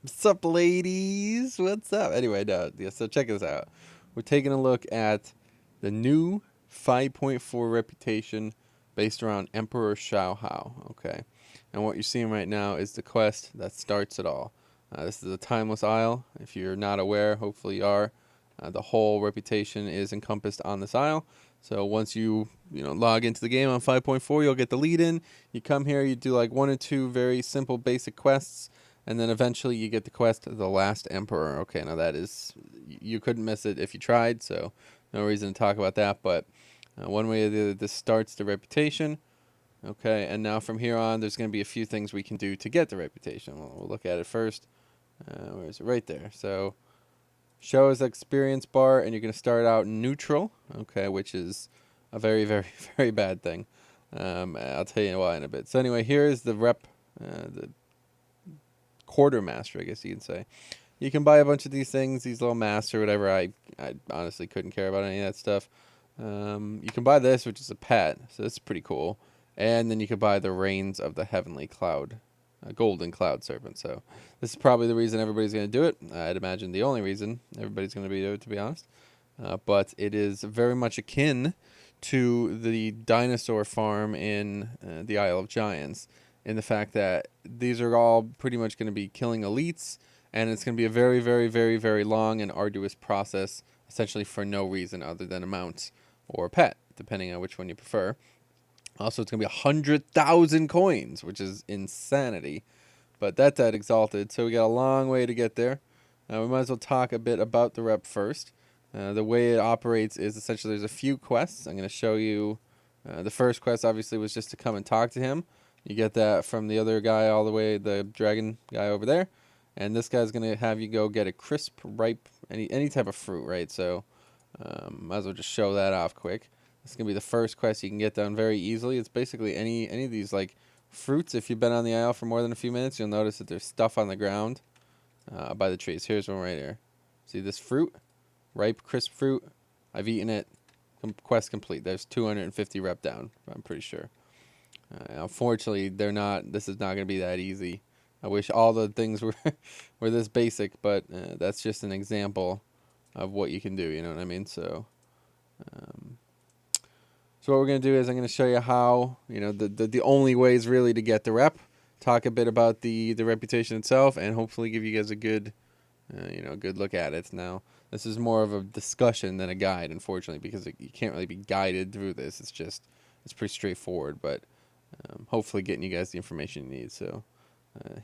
What's up, ladies? What's up? Anyway, no, yeah, so check this out. We're taking a look at the new 5.4 reputation based around Emperor Shaohao. Okay, and what you're seeing right now is the quest that starts it all. This is a timeless isle. If you're not aware, hopefully you are. The whole reputation is encompassed on this isle. So once you log into the game on 5.4, you'll get the lead in. You come here, you do like one or two very simple basic quests, and then eventually you get the quest The Last Emperor. Okay, now that is, you couldn't miss it if you tried, so no reason to talk about that. But one way or the other, this starts the reputation. Okay, and now from here on, there's going to be a few things we can do to get the reputation. We'll look at it first. Where is it? Right there. So show us experience bar, and you're going to start out neutral. Okay, which is a very, very, very bad thing. I'll tell you why in a bit. So anyway, here is the the quartermaster, I guess you can say. You can buy a bunch of these things, these little masks or whatever. I honestly couldn't care about any of that stuff. You can buy this, which is a pet, so that's pretty cool. And then you can buy the reins of the heavenly cloud, a golden cloud serpent. So this is probably the reason everybody's going to do it. I'd imagine the only reason everybody's going to do it, to be honest. But it is very much akin to the dinosaur farm in the Isle of Giants, in the fact that these are all pretty much going to be killing elites, and it's going to be a very, very, very, very long and arduous process, essentially for no reason other than a mount or a pet, depending on which one you prefer. Also, it's going to be 100,000 coins, which is insanity. But that's at Exalted, so we got a long way to get there. We might as well talk a bit about the rep first. The way it operates is essentially there's a few quests. I'm going to show you. The first quest obviously was just to come and talk to him. You get that from the other guy all the way, the dragon guy over there. And this guy's going to have you go get a crisp, ripe, any type of fruit, right? So might as well just show that off quick. This is going to be the first quest you can get done very easily. It's basically any of these like fruits. If you've been on the isle for more than a few minutes, you'll notice that there's stuff on the ground by the trees. Here's one right here. See this fruit? Ripe, crisp fruit. I've eaten it. Quest complete. There's 250 rep down, I'm pretty sure. Unfortunately, they're not. This is not going to be that easy. I wish all the things were were this basic, but that's just an example of what you can do. You know what I mean? So what we're going to do is I'm going to show you how, the only ways really to get the rep, talk a bit about the reputation itself, and hopefully give you guys a good, good look at it. Now, this is more of a discussion than a guide, unfortunately, because you can't really be guided through this. It's pretty straightforward, but hopefully getting you guys the information you need. So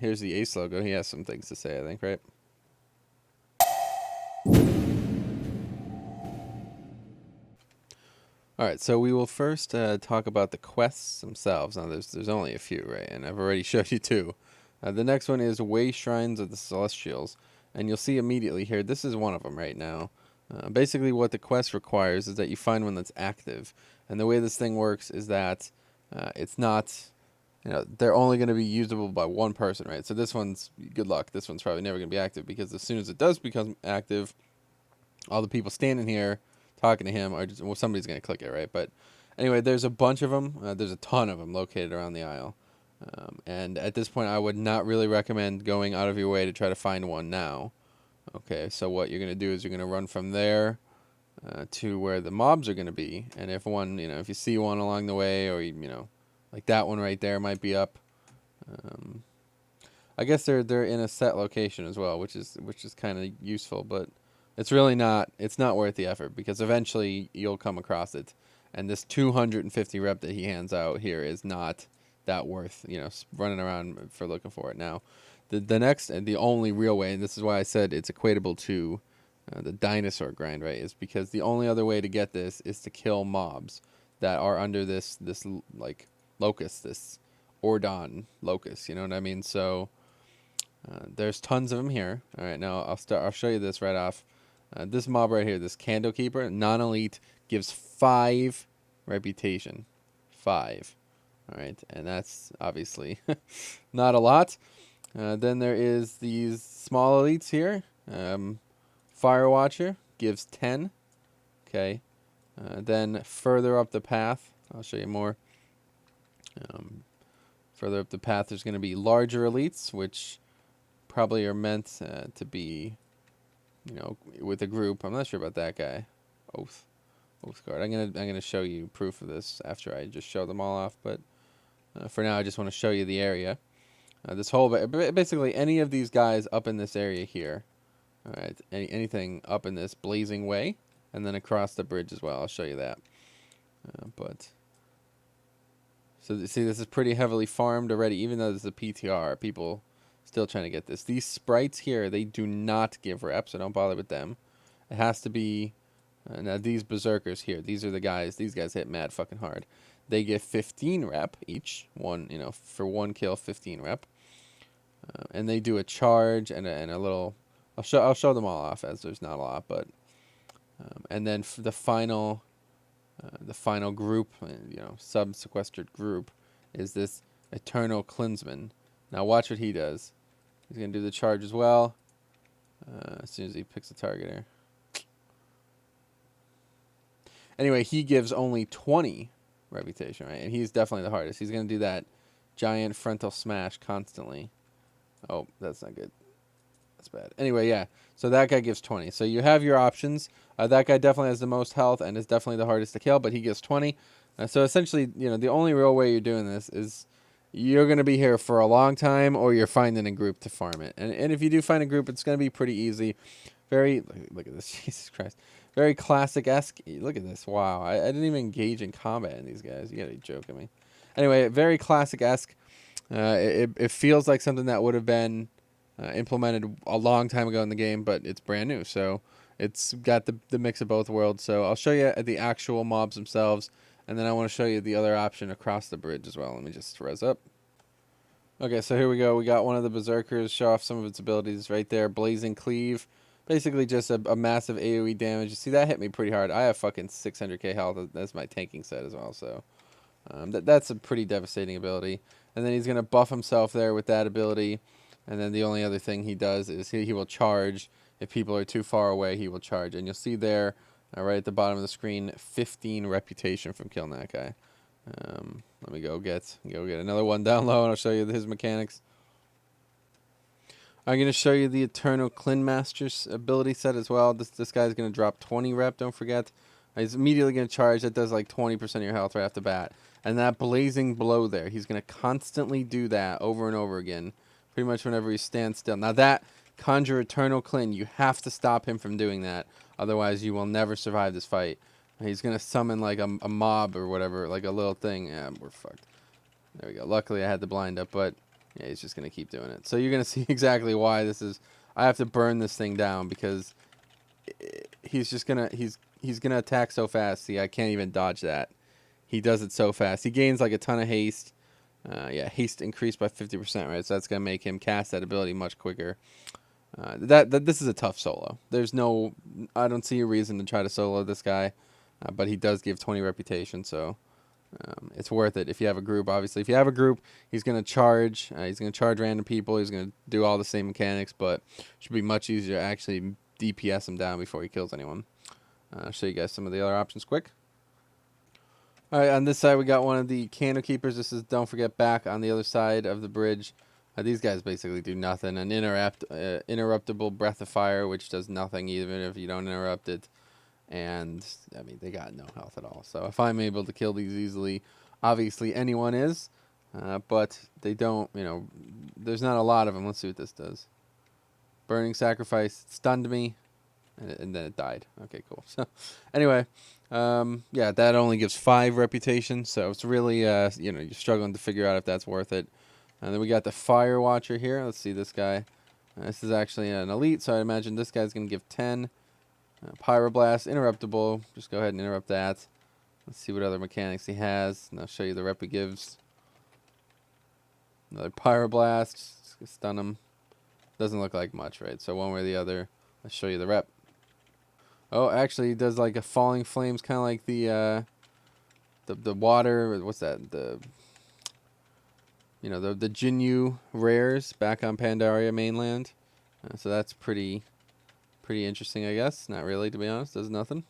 here's the Ace logo. He has some things to say, I think, right? All right, so we will first talk about the quests themselves. Now, there's only a few, right? And I've already showed you two. The next one is Way Shrines of the Celestials. And you'll see immediately here, this is one of them right now. Basically, what the quest requires is that you find one that's active. And the way this thing works is that it's not, they're only going to be usable by one person, right? So this one's, good luck. This one's probably never going to be active, because as soon as it does become active, all the people standing here talking to him are just, well, somebody's going to click it, right? But anyway, there's a bunch of them. There's a ton of them located around the isle. And at this point, I would not really recommend going out of your way to try to find one now. Okay, so what you're going to do is you're going to run from there to where the mobs are going to be. And if one, if you see one along the way, or, like that one right there might be up. I guess they're in a set location as well, which is kind of useful, but it's really not. It's not worth the effort, because eventually you'll come across it, and this 250 rep that he hands out here is not that worth running around for looking for it. Now, the next and the only real way, and this is why I said it's equatable to the dinosaur grind, right? Is because the only other way to get this is to kill mobs that are under this like locust, this Ordon locust. You know what I mean? So there's tons of them here. All right, now I'll show you this right off. This mob right here, this Candle Keeper, non-elite, gives 5 reputation. 5. All right, and that's obviously not a lot. Then there is these small elites here. Fire Watcher gives 10. Okay. Then further up the path, I'll show you more. Further up the path, there's going to be larger elites, which probably are meant to be, with a group. I'm not sure about that guy. Oath guard. I'm gonna show you proof of this after I just show them all off. But for now, I just want to show you the area. This whole basically any of these guys up in this area here. All right, anything up in this blazing way, and then across the bridge as well. I'll show you that. So see, this is pretty heavily farmed already. Even though this is a PTR, people still trying to get this. These sprites here, they do not give rep, so don't bother with them. It has to be now these berserkers here. These are the guys. These guys hit mad fucking hard. They get 15 rep each. For one kill, 15 rep. And they do a charge and a little. I'll show them all off as there's not a lot, but and then for the final group, sub-sequestered group, is this Eternal Klinsman. Now watch what he does. He's gonna do the charge as well. As soon as he picks a target here. Anyway, he gives only 20 reputation, right? And he's definitely the hardest. He's gonna do that giant frontal smash constantly. Oh, that's not good. That's bad. Anyway, yeah. So that guy gives 20. So you have your options. That guy definitely has the most health and is definitely the hardest to kill, but he gives 20. So essentially, the only real way you're doing this is you're going to be here for a long time, or you're finding a group to farm it. And if you do find a group, it's going to be pretty easy. Very, look at this. Jesus Christ. Very classic-esque. Look at this. Wow. I didn't even engage in combat in these guys. You got to be joking me. Anyway, very classic-esque. It feels like something that would have been implemented a long time ago in the game, but it's brand new, so it's got the mix of both worlds. So I'll show you the actual mobs themselves, and then I want to show you the other option across the bridge as well. Let me just res up. Okay, so here we go. We got one of the berserkers. Show off some of its abilities right there. Blazing Cleave, basically just a massive AoE damage. You see, that hit me pretty hard. I have fucking 600k health. That's my tanking set as well, so that's a pretty devastating ability. And then he's going to buff himself there with that ability. And then the only other thing he does is he will charge. If people are too far away, he will charge. And you'll see there, right at the bottom of the screen, 15 reputation from killing that guy. Let me go get another one down low, and I'll show you his mechanics. I'm going to show you the Eternal Klin Master's ability set as well. This guy's going to drop 20 rep, don't forget. He's immediately going to charge. That does like 20% of your health right off the bat. And that blazing blow there, he's going to constantly do that over and over again. Pretty much whenever he stands still. Now that Conjure Eternal Klin, you have to stop him from doing that. Otherwise, you will never survive this fight. He's going to summon like a mob or whatever, like a little thing. Yeah, we're fucked. There we go. Luckily, I had the blind up, but yeah, he's just going to keep doing it. So you're going to see exactly why this is. I have to burn this thing down because he's just going to, he's going to attack so fast. See, I can't even dodge that. He does it so fast. He gains like a ton of haste. Yeah, haste increased by 50%, right? So that's going to make him cast that ability much quicker. This is a tough solo. I don't see a reason to try to solo this guy, but he does give 20 reputation, so it's worth it if you have a group. Obviously, if you have a group, he's going to charge. He's going to charge random people. He's going to do all the same mechanics, but it should be much easier to actually DPS him down before he kills anyone. I'll show you guys some of the other options quick. All right, on this side, we got one of the Candle Keepers. This is, don't forget, back on the other side of the bridge. These guys basically do nothing. An interruptible Breath of Fire, which does nothing even if you don't interrupt it. And, I mean, they got no health at all. So if I'm able to kill these easily, obviously anyone is. But they don't, there's not a lot of them. Let's see what this does. Burning Sacrifice stunned me, and then it died. Okay, cool. So, anyway, yeah, that only gives 5 reputation. So it's really, you're struggling to figure out if that's worth it. And then we got the Fire Watcher here. Let's see this guy. This is actually an elite, so I imagine this guy's going to give 10. Pyroblast, interruptible. Just go ahead and interrupt that. Let's see what other mechanics he has. And I'll show you the rep he gives. Another Pyroblast. Just stun him. Doesn't look like much, right? So one way or the other. I'll show you the rep. Oh, actually, he does like a Falling Flames, kind of like the water. What's that? The Jinyu rares back on Pandaria mainland. So that's pretty interesting, I guess. Not really, to be honest. Does nothing.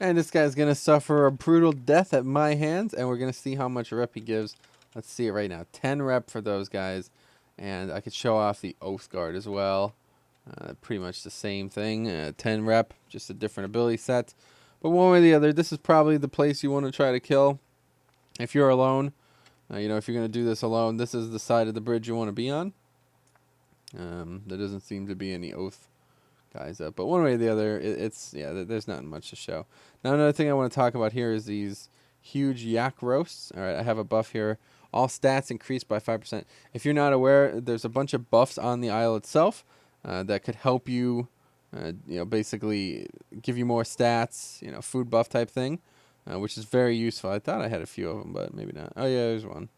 And this guy's going to suffer a brutal death at my hands, and we're going to see how much rep he gives. Let's see it right now. 10 rep for those guys. And I could show off the Oath Guard as well. Pretty much the same thing. 10 rep, just a different ability set. But one way or the other, this is probably the place you want to try to kill. If you're alone, you know, if you're going to do this alone, this is the side of the bridge you want to be on. There doesn't seem to be any Oath guys up. But one way or the other, there's not much to show. Now, another thing I want to talk about here is these huge yak roasts. All right, I have a buff here. All stats increased by 5%. If you're not aware, there's a bunch of buffs on the isle itself that could help you, you know, basically give you more stats, you know, food buff type thing, which is very useful. I thought I had a few of them, but maybe not. Oh, yeah, there's one.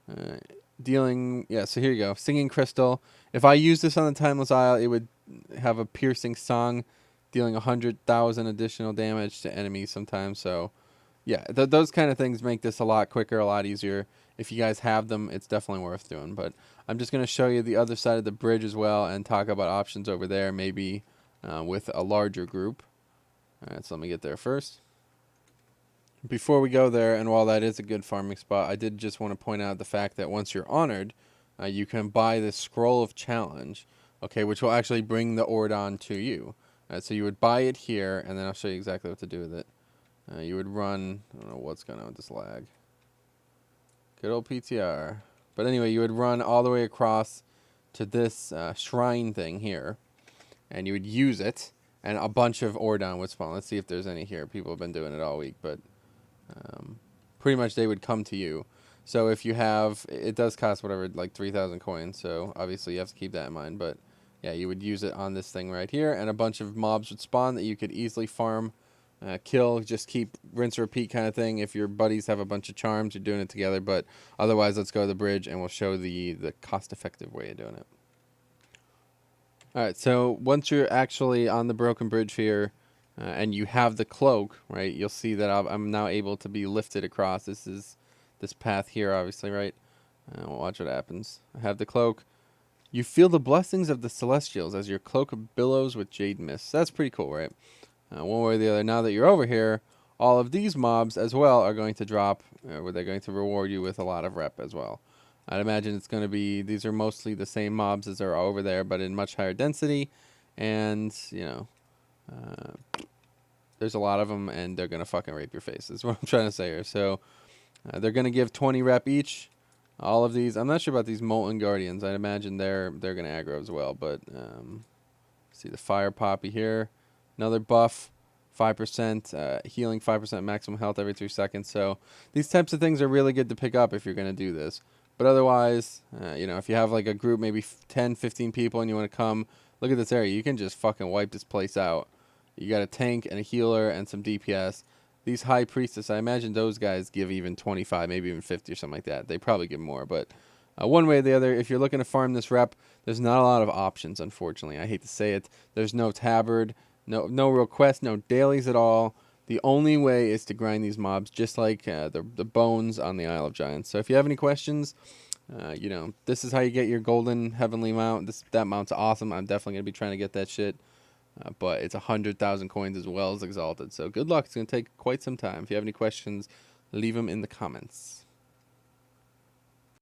So here you go. Singing Crystal. If I use this on the Timeless Isle, it would have a piercing song, dealing 100,000 additional damage to enemies sometimes. So, yeah, those kind of things make this a lot quicker, a lot easier. If you guys have them, it's definitely worth doing. But I'm just going to show you the other side of the bridge as well and talk about options over there, maybe with a larger group. All right, so let me get there first. Before we go there, and while that is a good farming spot, I did just want to point out the fact that once you're honored, you can buy this Scroll of Challenge, okay, which will actually bring the Ordon to you. So you would buy it here, and then I'll show you exactly what to do with it. You would run, I don't know what's going on with this lag. Good old PTR. But anyway, you would run all the way across to this shrine thing here, and you would use it, and a bunch of Ordon would spawn. Let's see if there's any here. People have been doing it all week, but pretty much they would come to you. So if you have, it does cost whatever, like 3,000 coins, so obviously you have to keep that in mind. But yeah, you would use it on this thing right here, and a bunch of mobs would spawn that you could easily farm, kill, just keep rinse repeat kind of thing. If your buddies have a bunch of charms, you're doing it together. But otherwise, let's go to the bridge, and we'll show the cost-effective way of doing it. All right, so once you're actually on the broken bridge here, and you have the cloak, right, you'll see that I'm now able to be lifted across. This is this path here, obviously, right? Watch what happens. I have the cloak. You feel the blessings of the Celestials as your cloak billows with jade mist. That's pretty cool, right? One way or the other, now that you're over here, all of these mobs as well are going to drop, where they're going to reward you with a lot of rep as well. I'd imagine it's going to be, these are mostly the same mobs as are over there, but in much higher density, and, you know, there's a lot of them, and they're going to fucking rape your face, is what I'm trying to say here. So, they're going to give 20 rep each. All of these, I'm not sure about these Molten Guardians. I'd imagine they're going to aggro as well, but, see the Fire Poppy here. Another buff, 5%, healing 5% maximum health every 3 seconds. So these types of things are really good to pick up if you're going to do this. But otherwise, you know, if you have like a group, maybe 10, 15 people, and you want to come, look at this area. You can just fucking wipe this place out. You got a tank and a healer and some DPS. These High Priestess, I imagine those guys give even 25, maybe even 50 or something like that. They probably give more, but one way or the other, if you're looking to farm this rep, there's not a lot of options, unfortunately. I hate to say it. There's no tabard. No real quests, no dailies at all. The only way is to grind these mobs, just like the bones on the Isle of Giants. So if you have any questions, you know, this is how you get your golden heavenly mount. That mount's awesome. I'm definitely going to be trying to get that shit. But it's 100,000 coins as well as exalted. So good luck. It's going to take quite some time. If you have any questions, leave them in the comments.